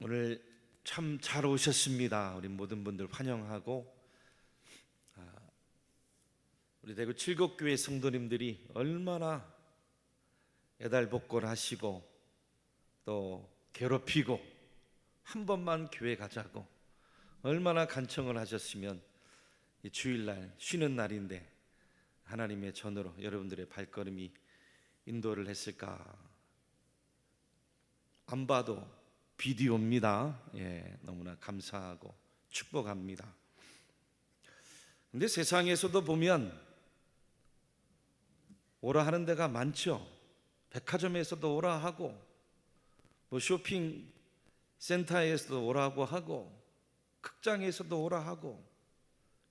오늘 참 잘 오셨습니다. 우리 모든 분들 환영하고, 우리 대구 칠곡교회 성도님들이 얼마나 애달복걸하시고 또 괴롭히고 한 번만 교회 가자고 얼마나 간청을 하셨으면 이 주일날 쉬는 날인데 하나님의 전으로 여러분들의 발걸음이 인도를 했을까. 안 봐도 비디오입니다. 너무나 감사하고 축복합니다. 근데 세상에서도 보면 오라 하는 데가 많죠. 백화점에서도 오라 하고, 쇼핑 센터에서도 오라고 하고, 극장에서도 오라 하고,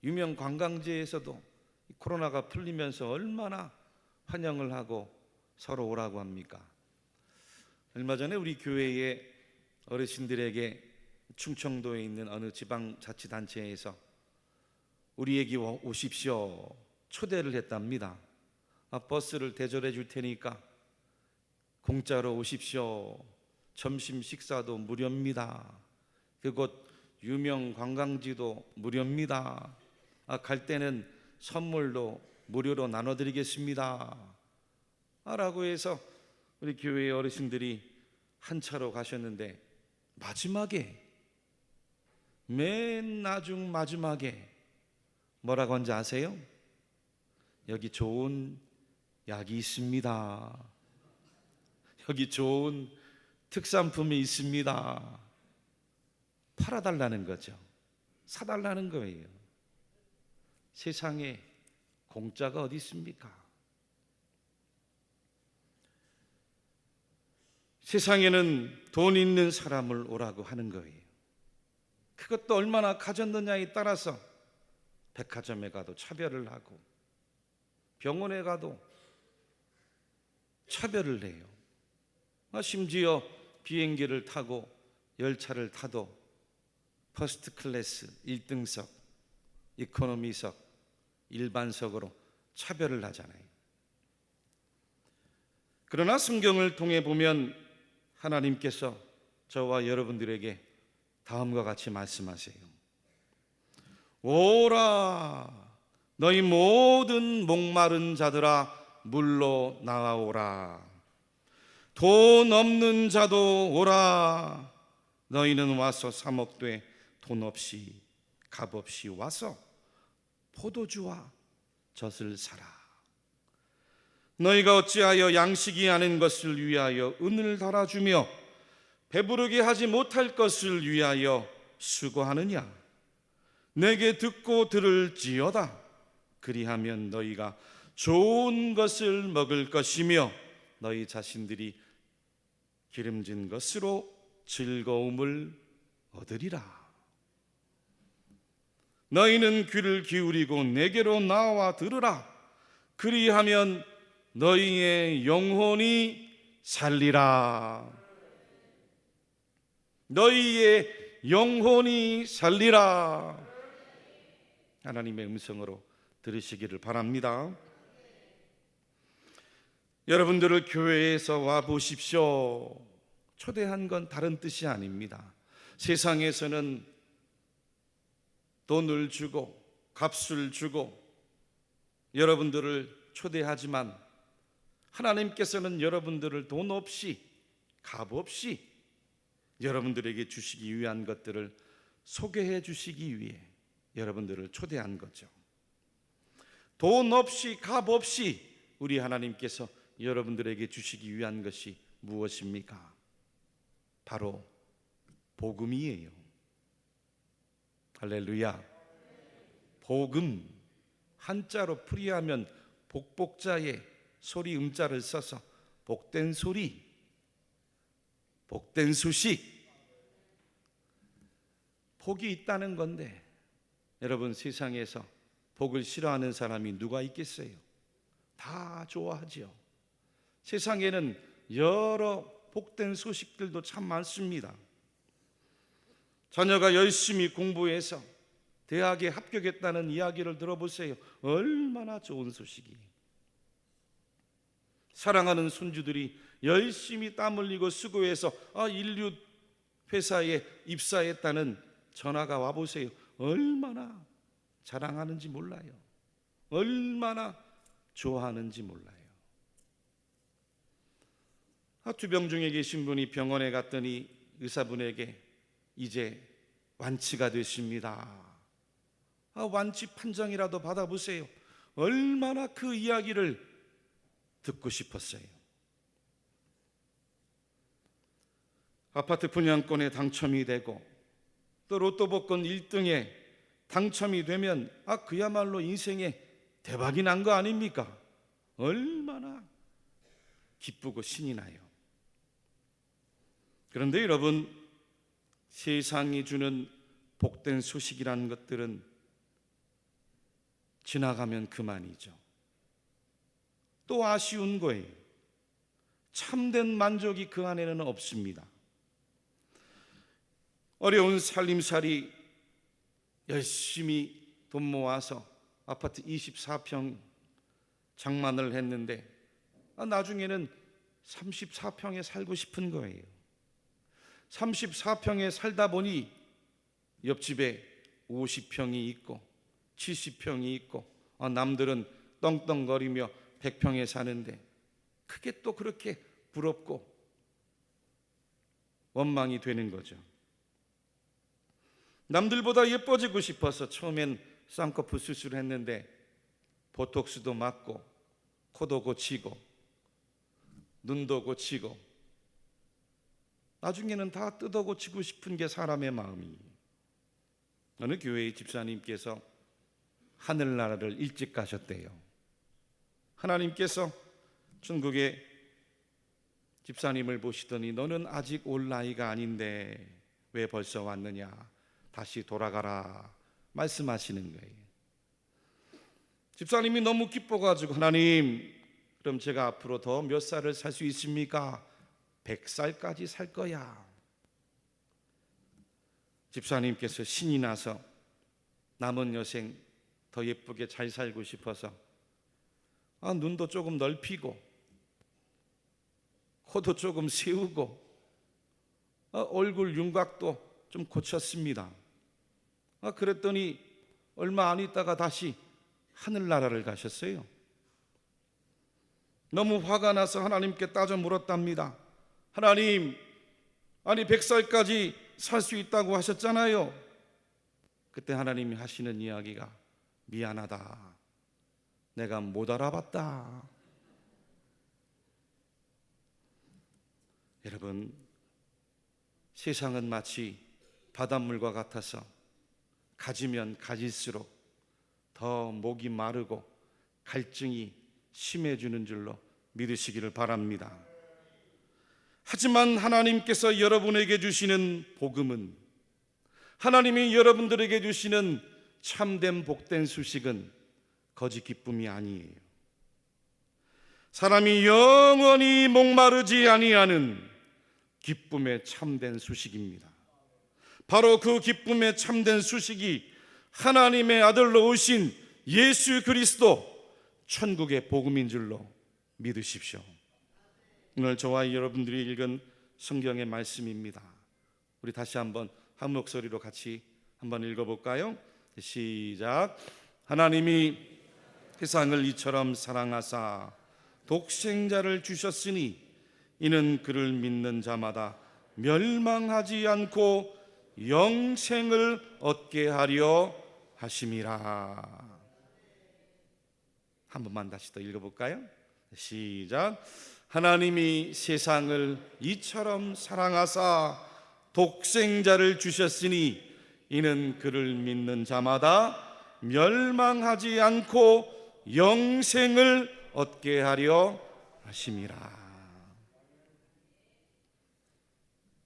유명 관광지에서도 코로나가 풀리면서 얼마나 환영을 하고 서로 오라고 합니까? 얼마 전에 우리 교회의 어르신들에게 충청도에 있는 어느 지방자치단체에서 우리에게 오십시오 초대를 했답니다. 버스를 대절해 줄 테니까 공짜로 오십시오. 점심 식사도 무료입니다. 그곳 유명 관광지도 무료입니다. 갈 때는 선물도 무료로 나눠드리겠습니다 라고 해서 우리 교회의 어르신들이 한 차로 가셨는데, 마지막에, 맨 나중 마지막에 뭐라고 한지 아세요? 여기 좋은 약이 있습니다. 여기 좋은 특산품이 있습니다. 팔아달라는 거죠. 사달라는 거예요. 세상에 공짜가 어디 있습니까? 세상에는 돈 있는 사람을 오라고 하는 거예요. 그것도 얼마나 가졌느냐에 따라서 백화점에 가도 차별을 하고, 병원에 가도 차별을 해요. 심지어 비행기를 타고 열차를 타도 퍼스트 클래스 1등석, 이코노미석, 일반석으로 차별을 하잖아요. 그러나 성경을 통해 보면 하나님께서 저와 여러분들에게 다음과 같이 말씀하세요. 오라, 너희 모든 목마른 자들아 물로 나아오라. 돈 없는 자도 오라. 너희는 와서 사먹되 돈 없이 값 없이 와서 포도주와 젖을 사라. 너희가 어찌하여 양식이 아닌 것을 위하여 은을 달아주며 배부르게 하지 못할 것을 위하여 수고하느냐? 내게 듣고 들을지어다. 그리하면 너희가 좋은 것을 먹을 것이며 너희 자신들이 기름진 것으로 즐거움을 얻으리라. 너희는 귀를 기울이고 내게로 나와 들으라. 그리하면 너희의 영혼이 살리라. 너희의 영혼이 살리라. 하나님의 음성으로 들으시기를 바랍니다. 여러분들을 교회에서 와 보십시오 초대한 건 다른 뜻이 아닙니다. 세상에서는 돈을 주고 값을 주고 여러분들을 초대하지만 하나님께서는 여러분들을 돈 없이 값 없이 여러분들에게 주시기 위한 것들을 소개해 주시기 위해 여러분들을 초대한 거죠. 돈 없이 값 없이 우리 하나님께서 여러분들에게 주시기 위한 것이 무엇입니까? 바로 복음이에요. 할렐루야. 복음, 한자로 풀이하면 복복자에 소리 음자를 써서 복된 소리, 복된 소식, 복이 있다는 건데, 여러분 세상에서 복을 싫어하는 사람이 누가 있겠어요? 다 좋아하죠. 세상에는 여러 복된 소식들도 참 많습니다. 자녀가 열심히 공부해서 대학에 합격했다는 이야기를 들어보세요. 얼마나 좋은 소식이에요. 사랑하는 손주들이 열심히 땀 흘리고 수고해서 인류 회사에 입사했다는 전화가 와보세요. 얼마나 자랑하는지 몰라요. 얼마나 좋아하는지 몰라요. 하투병 중에 계신 분이 병원에 갔더니 의사분에게 이제 완치가 됐습니다. 완치 판정이라도 받아보세요. 얼마나 그 이야기를 듣고 싶었어요. 아파트 분양권에 당첨이 되고 또 로또 복권 1등에 당첨이 되면 그야말로 인생에 대박이 난 거 아닙니까? 얼마나 기쁘고 신이 나요. 그런데 여러분, 세상이 주는 복된 소식이라는 것들은 지나가면 그만이죠. 또 아쉬운 거예요. 참된 만족이 그 안에는 없습니다. 어려운 살림살이 열심히 돈 모아서 아파트 24평 장만을 했는데 나중에는 34평에 살고 싶은 거예요. 34평에 살다 보니 옆집에 50평이 있고 70평이 있고 남들은 떵떵거리며 100평에 사는데 그게 또 그렇게 부럽고 원망이 되는 거죠. 남들보다 예뻐지고 싶어서 처음엔 쌍꺼풀 수술을 했는데 보톡스도 맞고 코도 고치고 눈도 고치고 나중에는 다 뜯어 고치고 싶은 게 사람의 마음이에요. 어느 교회의 집사님께서 하늘나라를 일찍 가셨대요. 하나님께서 중국의 집사님을 보시더니 너는 아직 올 나이가 아닌데 왜 벌써 왔느냐, 다시 돌아가라 말씀하시는 거예요. 집사님이 너무 기뻐가지고 하나님, 그럼 제가 앞으로 더 몇 살을 살 수 있습니까? 100살까지 살 거야. 집사님께서 신이 나서 남은 여생 더 예쁘게 잘 살고 싶어서 눈도 조금 넓히고 코도 조금 세우고 얼굴 윤곽도 좀 고쳤습니다. 그랬더니 얼마 안 있다가 다시 하늘나라를 가셨어요. 너무 화가 나서 하나님께 따져 물었답니다. 하나님, 아니 100살까지 살 수 있다고 하셨잖아요. 그때 하나님이 하시는 이야기가 미안하다, 내가 못 알아봤다. 여러분, 세상은 마치 바닷물과 같아서 가지면 가질수록 더 목이 마르고 갈증이 심해지는 줄로 믿으시기를 바랍니다. 하지만 하나님께서 여러분에게 주시는 복음은, 하나님이 여러분들에게 주시는 참된 복된 소식은 거짓 기쁨이 아니에요. 사람이 영원히 목마르지 아니하는 기쁨의 참된 소식입니다. 바로 그 기쁨의 참된 소식이 하나님의 아들로 오신 예수 그리스도 천국의 복음인 줄로 믿으십시오. 오늘 저와 여러분들이 읽은 성경의 말씀입니다. 우리 다시 한번 한 목소리로 같이 한번 읽어볼까요? 시작. 하나님이 세상을 이처럼 사랑하사 독생자를 주셨으니 이는 그를 믿는 자마다 멸망하지 않고 영생을 얻게 하려 하심이라. 한 번만 다시 더 읽어볼까요? 시작. 하나님이 세상을 이처럼 사랑하사 독생자를 주셨으니 이는 그를 믿는 자마다 멸망하지 않고 영생을 얻게 하려 하심이라.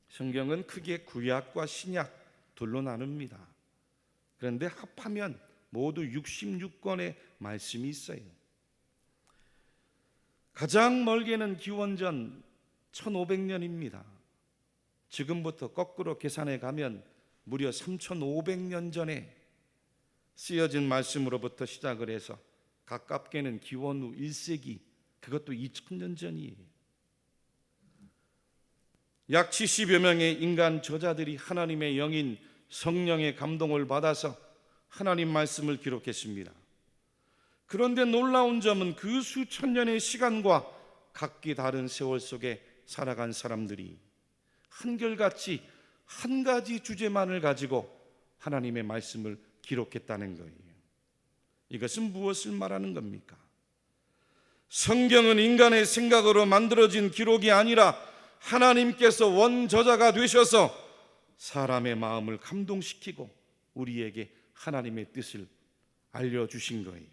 성경은 크게 구약과 신약 둘로 나눕니다. 그런데 합하면 모두 66권의 말씀이 있어요. 가장 멀게는 기원전 1500년입니다. 지금부터 거꾸로 계산해 가면 무려 3500년 전에 쓰여진 말씀으로부터 시작을 해서 가깝게는 기원 후 1세기, 그것도 2000년 전이에요. 약 70여 명의 인간 저자들이 하나님의 영인 성령의 감동을 받아서 하나님 말씀을 기록했습니다. 그런데 놀라운 점은 그 수천 년의 시간과 각기 다른 세월 속에 살아간 사람들이 한결같이 한 가지 주제만을 가지고 하나님의 말씀을 기록했다는 거예요. 이것은 무엇을 말하는 겁니까? 성경은 인간의 생각으로 만들어진 기록이 아니라 하나님께서 원저자가 되셔서 사람의 마음을 감동시키고 우리에게 하나님의 뜻을 알려주신 거예요.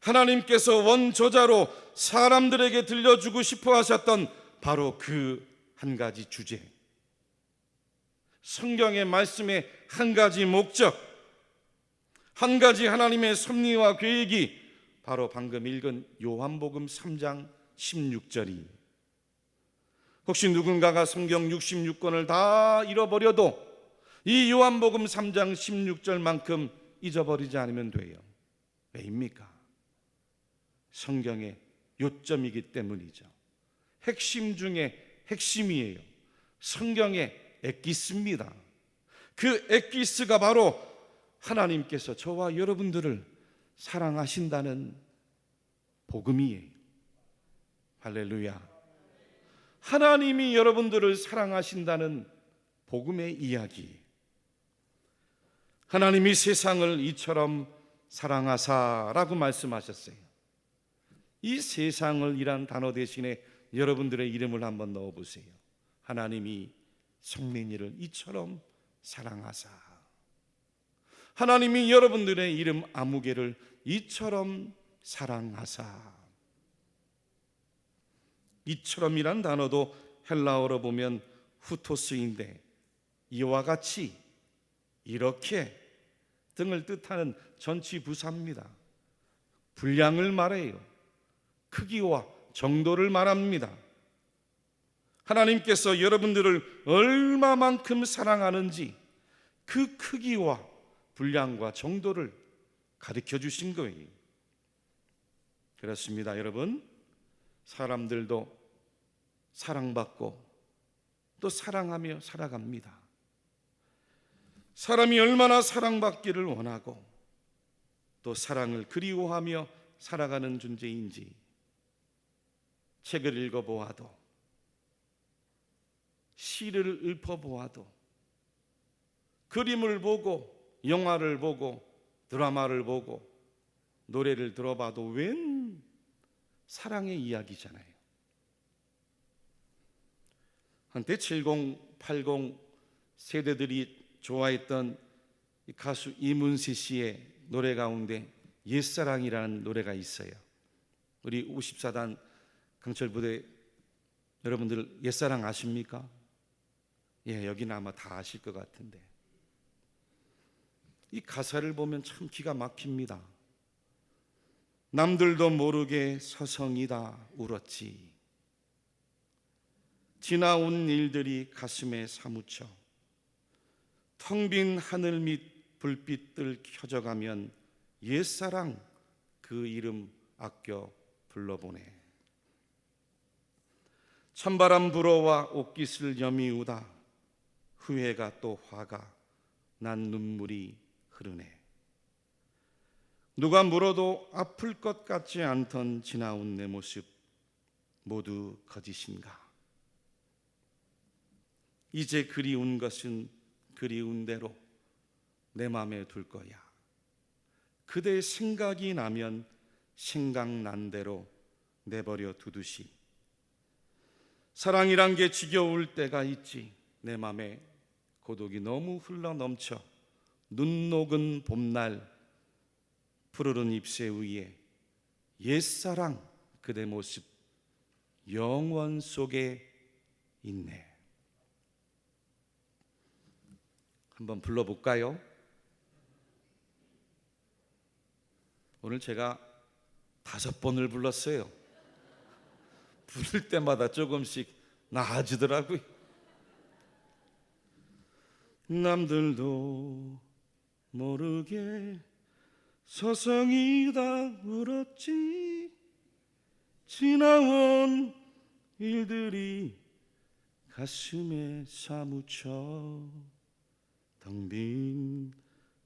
하나님께서 원저자로 사람들에게 들려주고 싶어 하셨던 바로 그 한 가지 주제, 성경의 말씀의 한 가지 목적, 한 가지 하나님의 섭리와 계획이 바로 방금 읽은 요한복음 3장 16절이, 혹시 누군가가 성경 66권을 다 잃어버려도 이 요한복음 3장 16절만큼 잊어버리지 않으면 돼요. 왜입니까? 성경의 요점이기 때문이죠. 핵심 중에 핵심이에요. 성경의 엑기스입니다. 그 엑기스가 바로 하나님께서 저와 여러분들을 사랑하신다는 복음이에요. 할렐루야. 하나님이 여러분들을 사랑하신다는 복음의 이야기. 하나님이 세상을 이처럼 사랑하사라고 말씀하셨어요. 이 세상을 이란 단어 대신에 여러분들의 이름을 한번 넣어보세요. 하나님이 성민이를 이처럼 사랑하사. 하나님이 여러분들의 이름 아무개를 이처럼 사랑하사. 이처럼이란 단어도 헬라어로 보면 후토스인데 이와 같이, 이렇게 등을 뜻하는 전치부사입니다. 분량을 말해요. 크기와 정도를 말합니다. 하나님께서 여러분들을 얼마만큼 사랑하는지 그 크기와 분량과 정도를 가르쳐 주신 거예요. 그렇습니다, 여러분. 사람들도 사랑받고 또 사랑하며 살아갑니다. 사람이 얼마나 사랑받기를 원하고 또 사랑을 그리워하며 살아가는 존재인지 책을 읽어보아도, 시를 읊어보아도, 그림을 보고 영화를 보고 드라마를 보고 노래를 들어봐도 웬 사랑의 이야기잖아요. 한때 70, 80 세대들이 좋아했던 가수 이문세 씨의 노래 가운데 옛사랑이라는 노래가 있어요. 우리 54단 강철부대 여러분들 옛사랑 아십니까? 예, 여기는 아마 다 아실 것 같은데 이 가사를 보면 참 기가 막힙니다. 남들도 모르게 서성이다 울었지. 지나온 일들이 가슴에 사무쳐 텅 빈 하늘 밑 불빛들 켜져가면 옛사랑 그 이름 아껴 불러보네. 찬바람 불어와 옷깃을 여미우다 후회가 또 화가 난 눈물이 흐르네. 누가 물어도 아플 것 같지 않던 지나온 내 모습 모두 거짓인가. 이제 그리운 것은 그리운 대로 내 맘에 둘 거야. 그대 생각이 나면 생각난 대로 내버려 두듯이. 사랑이란 게 지겨울 때가 있지. 내 맘에 고독이 너무 흘러넘쳐 눈 녹은 봄날 푸르른 잎새 위에 옛사랑 그대 모습 영원 속에 있네. 한번 불러볼까요? 오늘 제가 5번을 불렀어요. 부를 때마다 조금씩 나아지더라고요. 남들도 모르게 서성이다 울었지. 지나온 일들이 가슴에 사무쳐 텅 빈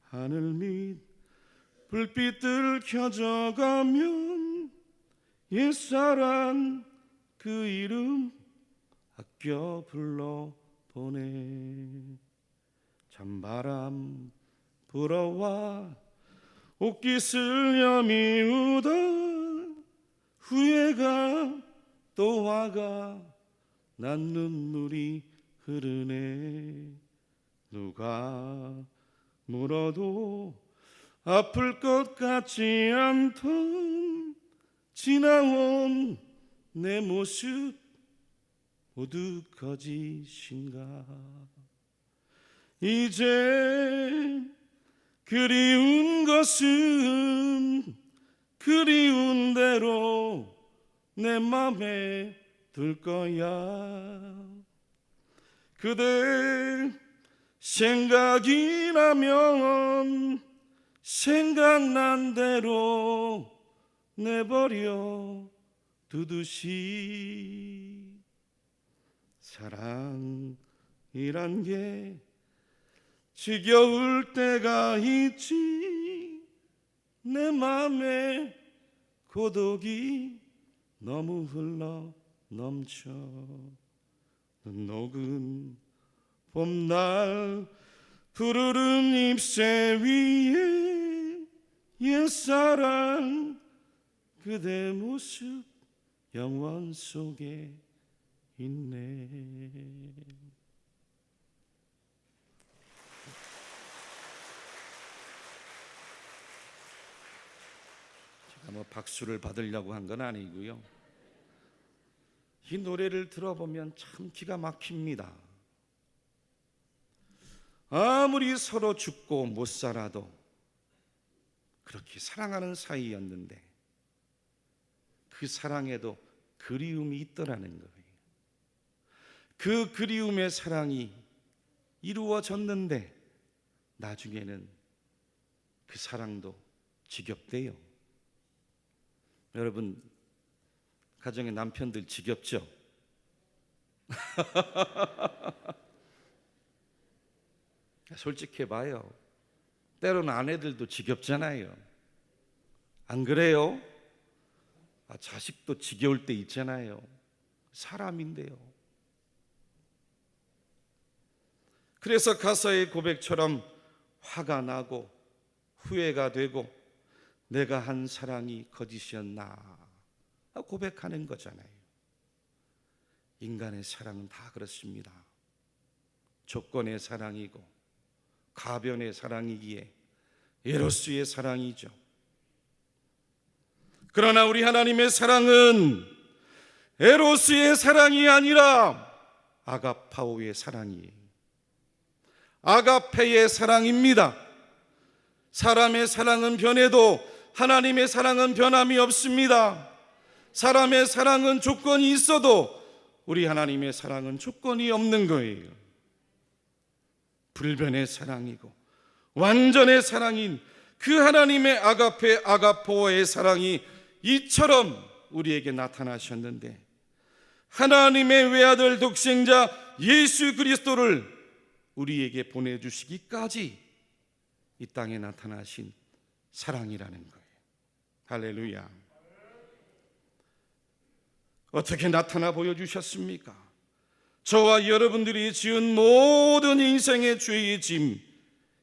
하늘 밑 불빛들 켜져가면 옛사랑 그 이름 아껴 불러보내. 찬바람 불어와 옷깃을 여미우다 후회가 또 화가 난 눈물이 흐르네. 누가 물어도 아플 것 같지 않던 지나온 내 모습 모두 거짓인가. 이제 그리운 것은 그리운 대로 내 맘에 둘 거야. 그대 생각이 나면 생각난 대로 내버려 두듯이. 사랑이란 게 지겨울 때가 있지. 내 맘에 고독이 너무 흘러 넘쳐. 녹은 봄날 푸르른 잎새 위에 옛사랑 그대 모습 영원 속에 있네. 제가 뭐 박수를 받으려고 한 건 아니고요. 이 노래를 들어보면 참 기가 막힙니다. 아무리 서로 죽고 못 살아도 그렇게 사랑하는 사이였는데 그 사랑에도 그리움이 있더라는 거예요. 그 그리움의 사랑이 이루어졌는데 나중에는 그 사랑도 지겹대요. 여러분 가정의 남편들 지겹죠? 솔직해봐요. 때로는 아내들도 지겹잖아요. 안 그래요? 자식도 지겨울 때 있잖아요. 사람인데요. 그래서 가사의 고백처럼 화가 나고 후회가 되고 내가 한 사랑이 거짓이었나 고백하는 거잖아요. 인간의 사랑은 다 그렇습니다. 조건의 사랑이고 가변의 사랑이기에 에로스의 사랑이죠. 그러나 우리 하나님의 사랑은 에로스의 사랑이 아니라 아가파오의 사랑이에요. 아가페의 사랑입니다. 사람의 사랑은 변해도 하나님의 사랑은 변함이 없습니다. 사람의 사랑은 조건이 있어도 우리 하나님의 사랑은 조건이 없는 거예요. 불변의 사랑이고 완전의 사랑인 그 하나님의 아가페 아가포의 사랑이 이처럼 우리에게 나타나셨는데 하나님의 외아들 독생자 예수 그리스도를 우리에게 보내주시기까지 이 땅에 나타나신 사랑이라는 거예요. 할렐루야. 어떻게 나타나 보여주셨습니까? 저와 여러분들이 지은 모든 인생의 죄의 짐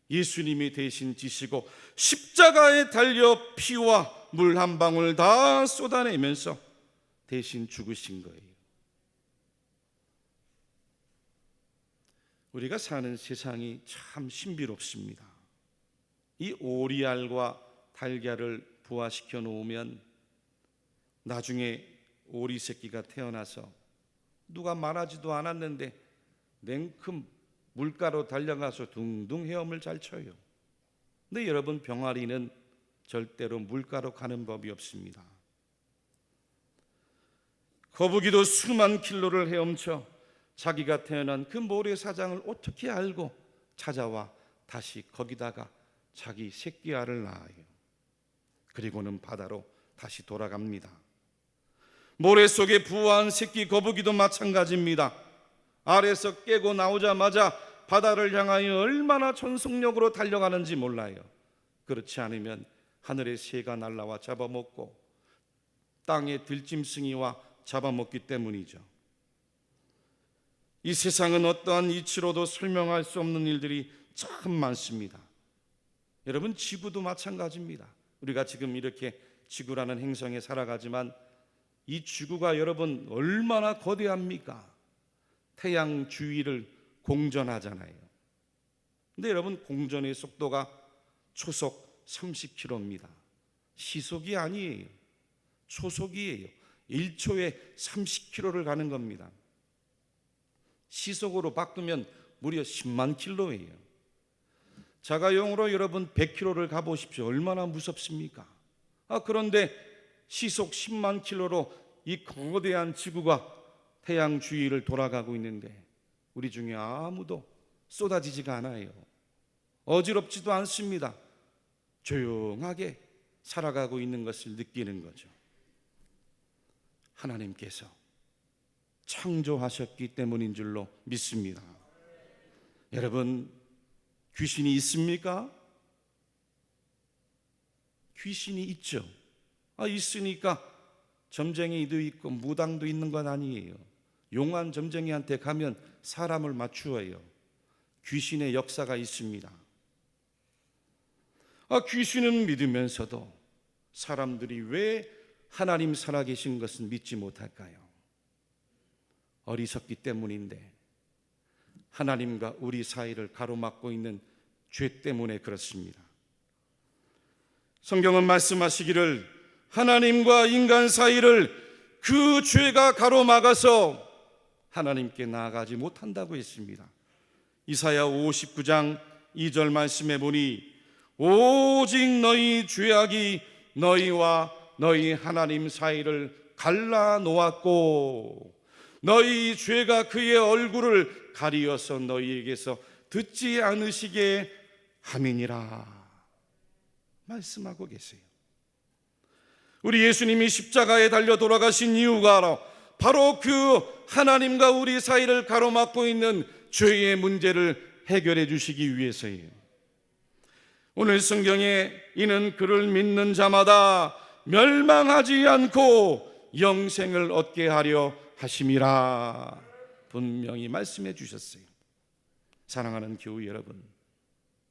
예수님이 대신 지시고 십자가에 달려 피와 물 한 방울 다 쏟아내면서 대신 죽으신 거예요. 우리가 사는 세상이 참 신비롭습니다. 이 오리알과 달걀을 부화시켜 놓으면 나중에 오리 새끼가 태어나서 누가 말하지도 않았는데 냉큼 물가로 달려가서 둥둥 헤엄을 잘 쳐요. 근데 여러분 병아리는 절대로 물가로 가는 법이 없습니다. 거북이도 수만 킬로를 헤엄쳐 자기가 태어난 그 모래사장을 어떻게 알고 찾아와 다시 거기다가 자기 새끼알을 낳아요. 그리고는 바다로 다시 돌아갑니다. 모래 속에 부화한 새끼 거북이도 마찬가지입니다. 알에서 깨고 나오자마자 바다를 향하여 얼마나 전속력으로 달려가는지 몰라요. 그렇지 않으면 하늘의 새가 날아와 잡아먹고 땅의 들짐승이와 잡아먹기 때문이죠. 이 세상은 어떠한 이치로도 설명할 수 없는 일들이 참 많습니다. 여러분, 지구도 마찬가지입니다. 우리가 지금 이렇게 지구라는 행성에 살아가지만 이 지구가 여러분 얼마나 거대합니까? 태양 주위를 공전하잖아요. 근데 여러분, 공전의 속도가 초속 30km입니다. 시속이 아니에요. 초속이에요. 1초에 30km를 가는 겁니다. 시속으로 바꾸면 무려 10만 킬로예요. 자가용으로 여러분 100km를 가보십시오. 얼마나 무섭습니까? 그런데 시속 10만 킬로로 이 거대한 지구가 태양 주위를 돌아가고 있는데 우리 중에 아무도 쏟아지지가 않아요. 어지럽지도 않습니다. 조용하게 살아가고 있는 것을 느끼는 거죠. 하나님께서 창조하셨기 때문인 줄로 믿습니다. 여러분, 귀신이 있습니까? 귀신이 있죠. 있으니까 점쟁이도 있고 무당도 있는 건 아니에요. 용한 점쟁이한테 가면 사람을 맞추어요. 귀신의 역사가 있습니다. 귀신은 믿으면서도 사람들이 왜 하나님 살아계신 것을 믿지 못할까요? 어리석기 때문인데, 하나님과 우리 사이를 가로막고 있는 죄 때문에 그렇습니다. 성경은 말씀하시기를 하나님과 인간 사이를 그 죄가 가로막아서 하나님께 나아가지 못한다고 했습니다. 이사야 59장 2절 말씀에 보니 오직 너희 죄악이 너희와 너희 하나님 사이를 갈라 놓았고 너희 죄가 그의 얼굴을 가리어서 너희에게서 듣지 않으시게 함이니라 말씀하고 계세요. 우리 예수님이 십자가에 달려 돌아가신 이유가 바로 그 하나님과 우리 사이를 가로막고 있는 죄의 문제를 해결해 주시기 위해서예요. 오늘 성경에 이는 그를 믿는 자마다 멸망하지 않고 영생을 얻게 하려 하심이라 분명히 말씀해 주셨어요. 사랑하는 교우 여러분,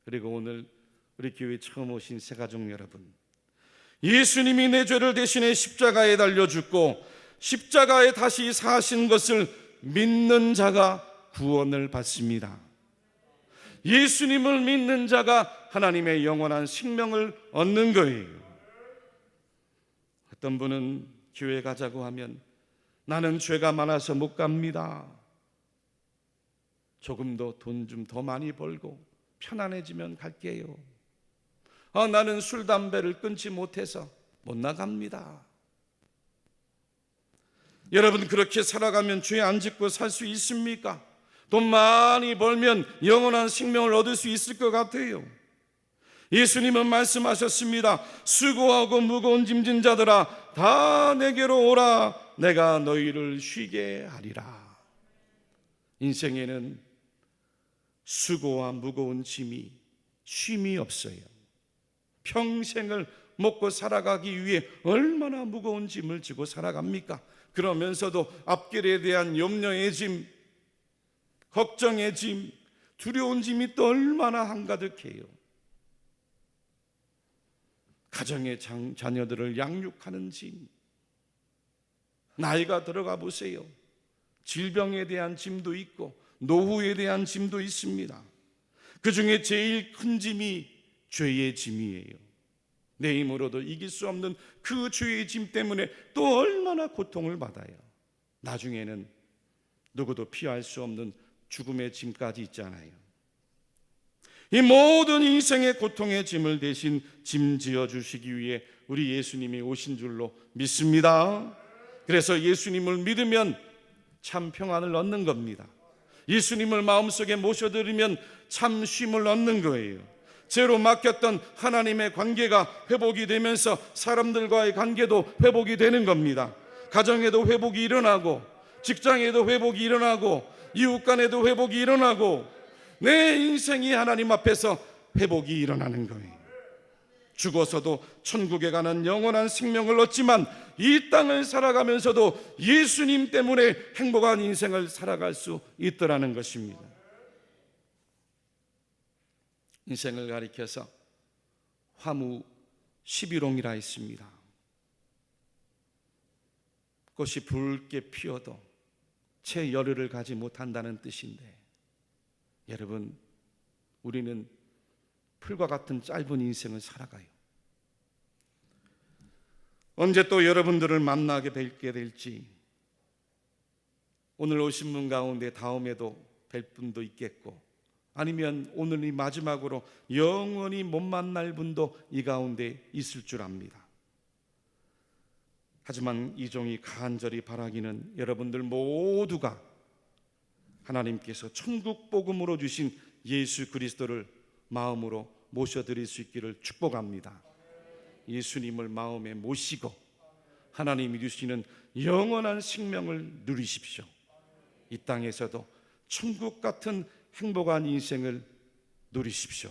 그리고 오늘 우리 교회 처음 오신 새가족 여러분, 예수님이 내 죄를 대신해 십자가에 달려 죽고 십자가에 다시 사신 것을 믿는 자가 구원을 받습니다. 예수님을 믿는 자가 하나님의 영원한 생명을 얻는 거예요. 어떤 분은 교회 가자고 하면 나는 죄가 많아서 못 갑니다. 조금 더 돈 좀 더 많이 벌고 편안해지면 갈게요. 나는 술 담배를 끊지 못해서 못 나갑니다. 여러분, 그렇게 살아가면 죄 안 짓고 살 수 있습니까? 돈 많이 벌면 영원한 생명을 얻을 수 있을 것 같아요. 예수님은 말씀하셨습니다. 수고하고 무거운 짐진 자들아 다 내게로 오라 내가 너희를 쉬게 하리라. 인생에는 수고와 무거운 짐이 쉼이 없어요. 평생을 먹고 살아가기 위해 얼마나 무거운 짐을 지고 살아갑니까? 그러면서도 앞길에 대한 염려의 짐, 걱정의 짐, 두려운 짐이 또 얼마나 한가득해요. 가정의 자녀들을 양육하는 짐, 나이가 들어가 보세요. 질병에 대한 짐도 있고 노후에 대한 짐도 있습니다. 그 중에 제일 큰 짐이 죄의 짐이에요. 내 힘으로도 이길 수 없는 그 죄의 짐 때문에 또 얼마나 고통을 받아요. 나중에는 누구도 피할 수 없는 죽음의 짐까지 있잖아요. 이 모든 인생의 고통의 짐을 대신 짐지어 주시기 위해 우리 예수님이 오신 줄로 믿습니다. 그래서 예수님을 믿으면 참 평안을 얻는 겁니다. 예수님을 마음속에 모셔드리면 참 쉼을 얻는 거예요. 죄로 막혔던 하나님의 관계가 회복이 되면서 사람들과의 관계도 회복이 되는 겁니다. 가정에도 회복이 일어나고 직장에도 회복이 일어나고 이웃 간에도 회복이 일어나고 내 인생이 하나님 앞에서 회복이 일어나는 거예요. 죽어서도 천국에 가는 영원한 생명을 얻지만 이 땅을 살아가면서도 예수님 때문에 행복한 인생을 살아갈 수 있더라는 것입니다. 인생을 가리켜서 화무 11홍이라 했습니다. 꽃이 붉게 피어도 채 열흘을 가지 못한다는 뜻인데, 여러분, 우리는 풀과 같은 짧은 인생을 살아가요. 언제 또 여러분들을 만나게 뵙게 될지, 오늘 오신 분 가운데 다음에도 뵐 분도 있겠고, 아니면 오늘이 마지막으로 영원히 못 만날 분도 이 가운데 있을 줄 압니다. 하지만 이 종이 간절히 바라기는 여러분들 모두가 하나님께서 천국 복음으로 주신 예수 그리스도를 마음으로 모셔드릴 수 있기를 축복합니다. 예수님을 마음에 모시고 하나님이 주시는 영원한 생명을 누리십시오. 이 땅에서도 천국 같은 행복한 인생을 누리십시오.